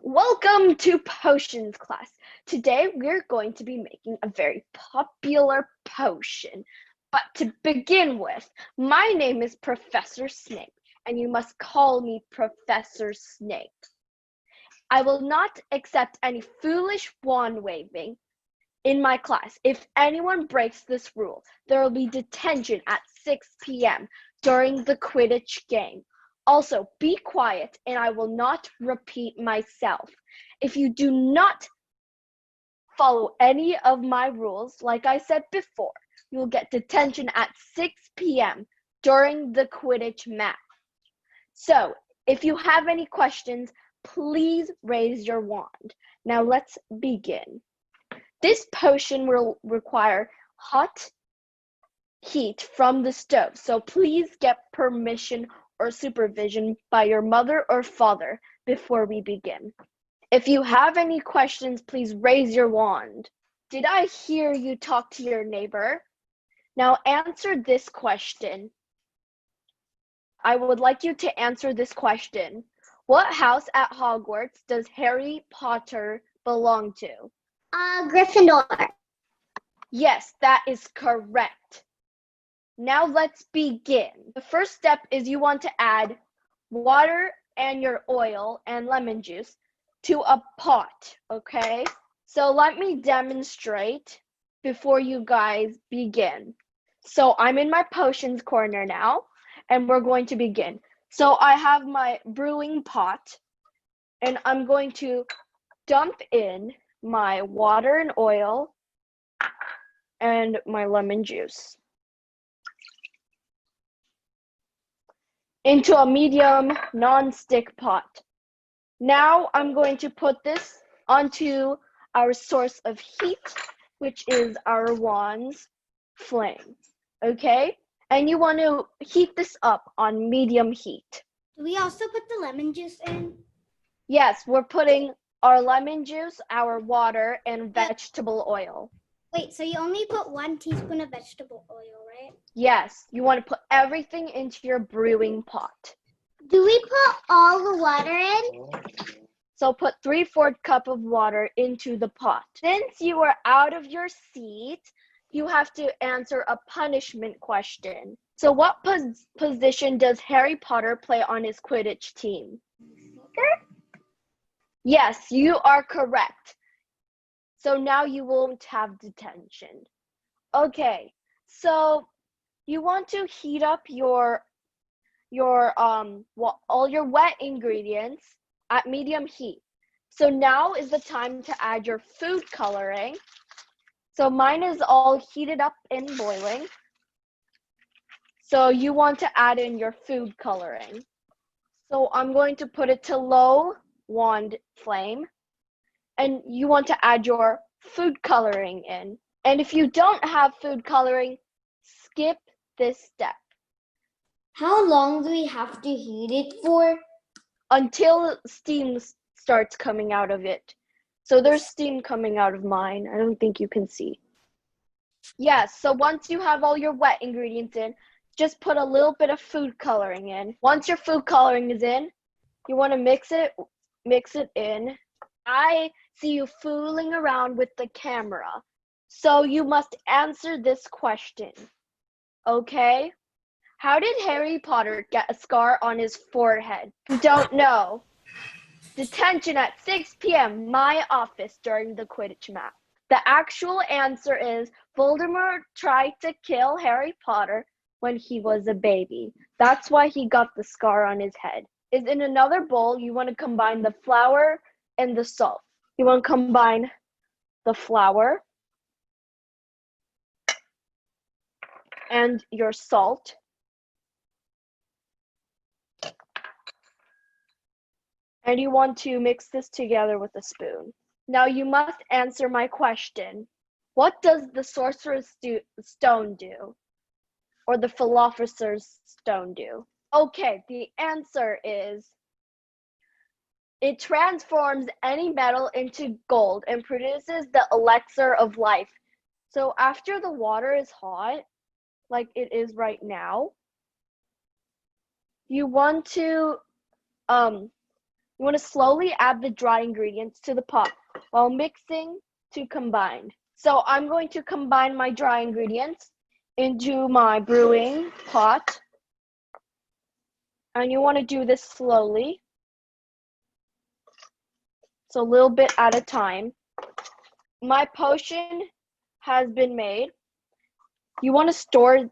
Welcome to Potions class. Today we're going to be making a very popular potion. But to begin with, my name is Professor Snape, and you must call me Professor Snape. I will not accept any foolish wand waving in my class. If anyone breaks this rule, there will be detention at 6 p.m. during the Quidditch game. Also, be quiet and I will not repeat myself. If you do not follow any of my rules, like I said before, you will get detention at 6 p.m. during the Quidditch match. So, if you have any questions, please raise your wand. Now let's begin. This potion will require hot heat from the stove, so please get permission or supervision by your mother or father before we begin. If you have any questions, please raise your wand. Did I hear you talk to your neighbor? Now answer this question. I would like you to answer this question. What house at Hogwarts does Harry Potter belong to? Gryffindor. Yes, that is correct. Now let's begin. The first step is you want to add water and your oil and lemon juice to a pot, okay? So let me demonstrate before you guys begin. So I'm in my potions corner now, and we're going to begin. So I have my brewing pot, and I'm going to dump in my water and oil and my lemon juice into a medium non-stick pot. Now I'm going to put this onto our source of heat, which is our wand's flame, okay? And you want to heat this up on medium heat. Do we also put the lemon juice in? Yes, we're putting our lemon juice, our water, and vegetable oil. Wait, so you only put 1 teaspoon of vegetable oil, right? Yes, you want to put everything into your brewing pot. Do we put all the water in? So put 3/4 cup of water into the pot. Since you are out of your seat, you have to answer a punishment question. So what position does Harry Potter play on his Quidditch team? Yes, you are correct. So now you won't have detention. Okay, so you want to heat up all your wet ingredients at medium heat. So now is the time to add your food coloring. So mine is all heated up and boiling. So you want to add in your food coloring. So I'm going to put it to low wand flame. And you want to add your food coloring in. And if you don't have food coloring, skip this step. How long do we have to heat it for? Until steam starts coming out of it. So there's steam coming out of mine. I don't think you can see. Yes, so once you have all your wet ingredients in, just put a little bit of food coloring in. Once your food coloring is in, you want to mix it in. I see you fooling around with the camera. So you must answer this question. Okay? How did Harry Potter get a scar on his forehead? Don't know. Detention at 6 p.m. my office during the Quidditch match. The actual answer is Voldemort tried to kill Harry Potter when he was a baby. That's why he got the scar on his head. Is in another bowl, you want to combine the flour and the salt. You want to combine the flour and your salt. And you want to mix this together with a spoon. Now you must answer my question. What does the Sorcerer's Stone do? Or the Philosopher's Stone do? Okay, the answer is it transforms any metal into gold and produces the elixir of life. So after the water is hot, like it is right now, you want to You want to slowly add the dry ingredients to the pot while mixing to combine. So I'm going to combine my dry ingredients into my brewing pot. And you want to do this slowly. So a little bit at a time. My potion has been made. You want to store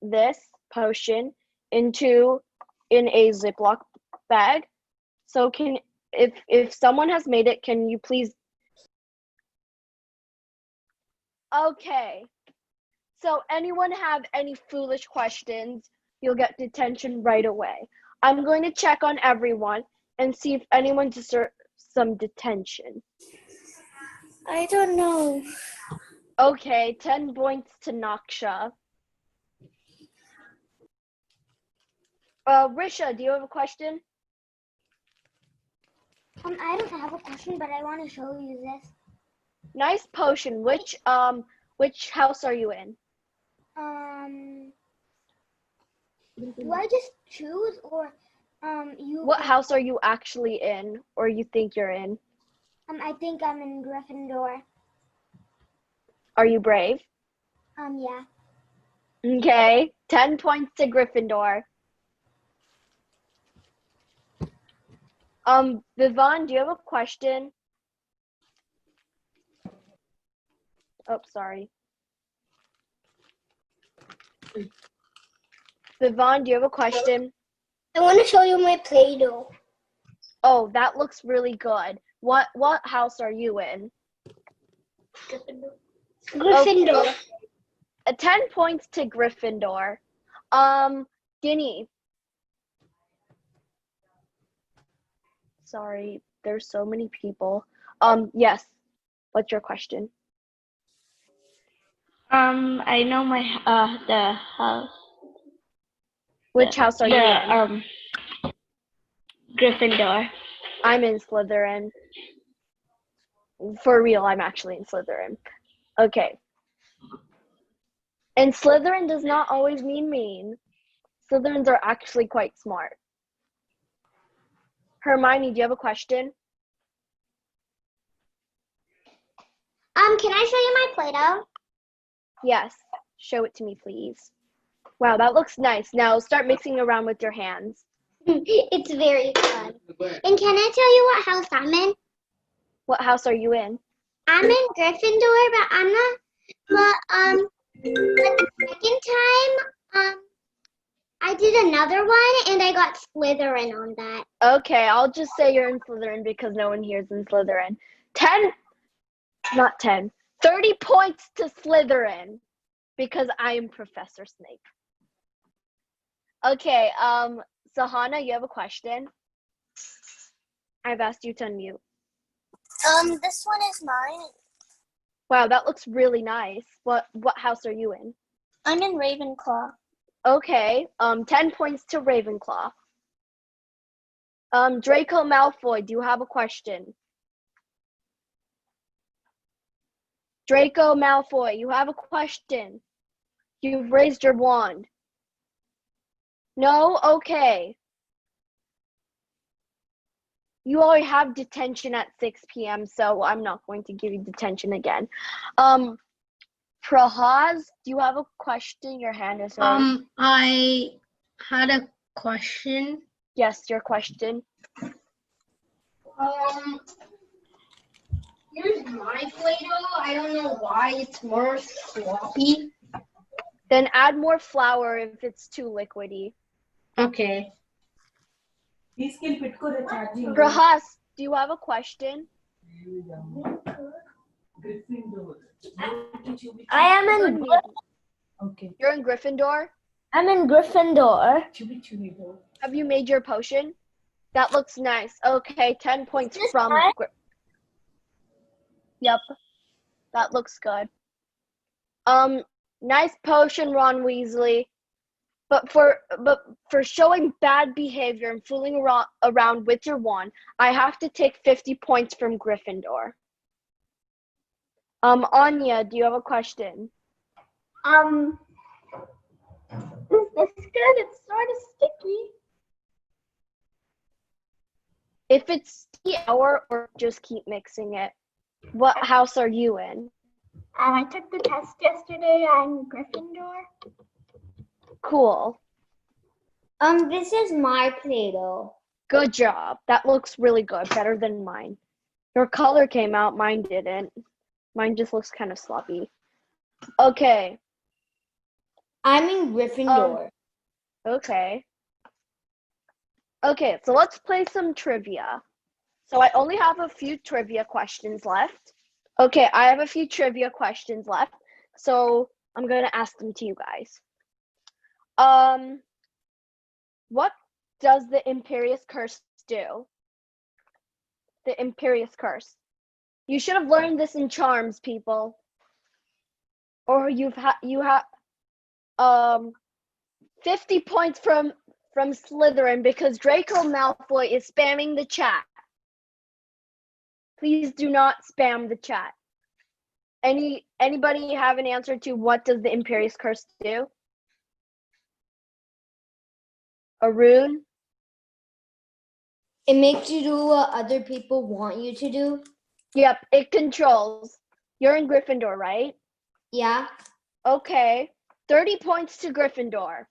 this potion in a Ziploc bag. So if someone has made it, can you please? Okay. So anyone have any foolish questions, you'll get detention right away. I'm going to check on everyone and see if anyone deserves some detention. I don't know. Okay, 10 points to Naksha. Risha, do you have a question? I don't have a question, but I want to show you this. Nice potion. Which house are you in? Do I just choose or you? What house are you actually in, or you think you're in? I think I'm in Gryffindor. Are you brave? Yeah. Okay, 10 points to Gryffindor. Vivon, do you have a question? Oh, sorry. Vivon, do you have a question? I want to show you my Play-Doh. Oh, that looks really good. What house are you in? Gryffindor. Okay. 10 points to Gryffindor. Guinea. Sorry, there's so many people. Yes. What's your question? I know the house. Which house are you in? Gryffindor. I'm in Slytherin. For real, I'm actually in Slytherin. Okay. And Slytherin does not always mean mean. Slytherins are actually quite smart. Hermione, do you have a question? Can I show you my Play-Doh? Yes. Show it to me, please. Wow, that looks nice. Now start mixing around with your hands. It's very fun. And can I tell you what house I'm in? What house are you in? I'm in Gryffindor, but I'm not. But the second time, I did another one, and I got Slytherin on that. Okay, I'll just say you're in Slytherin because no one here is in Slytherin. 30 points to Slytherin because I am Professor Snape. Okay, Sahana, you have a question? I've asked you to unmute. This one is mine. Wow, that looks really nice. What house are you in? I'm in Ravenclaw. Okay, 10 points to Ravenclaw. Draco Malfoy, do you have a question? Draco Malfoy, you have a question. You've raised your wand. No? Okay. You already have detention at 6 p.m., so I'm not going to give you detention again. Prahaz, do you have a question? Your hand is raised. I had a question. Yes, your question. Here's my Play-Doh. I don't know why it's more sloppy. Then add more flour if it's too liquidy. Okay. Prahas, do you have a question? I am in. Okay. You're in Gryffindor? I'm in Gryffindor. Have you made your potion? That looks nice. Okay, 10 points from. Yep, that looks good. Nice potion, Ron Weasley. But for showing bad behavior and fooling around with your wand, I have to take 50 points from Gryffindor. Anya, do you have a question? This is good. It's sort of sticky. If it's the hour or just keep mixing it. What house are you in? I took the test yesterday. I'm Gryffindor. Cool. This is my Play-Doh. Good job. That looks really good. Better than mine. Your color came out. Mine didn't. Mine just looks kind of sloppy. Okay. I'm in Gryffindor. Okay. Okay, so let's play some trivia. So I only have a few trivia questions left. Okay, I have a few trivia questions left. So I'm going to ask them to you guys. What does the Imperious Curse do? The Imperious Curse. You should have learned this in Charms, people. Or you have 50 points from Slytherin because Draco Malfoy is spamming the chat. Please do not spam the chat. Anybody have an answer to what does the Imperious Curse do? Arun? It makes you do what other people want you to do. Yep, it controls. You're in Gryffindor, right? Yeah. Okay. 30 points to Gryffindor.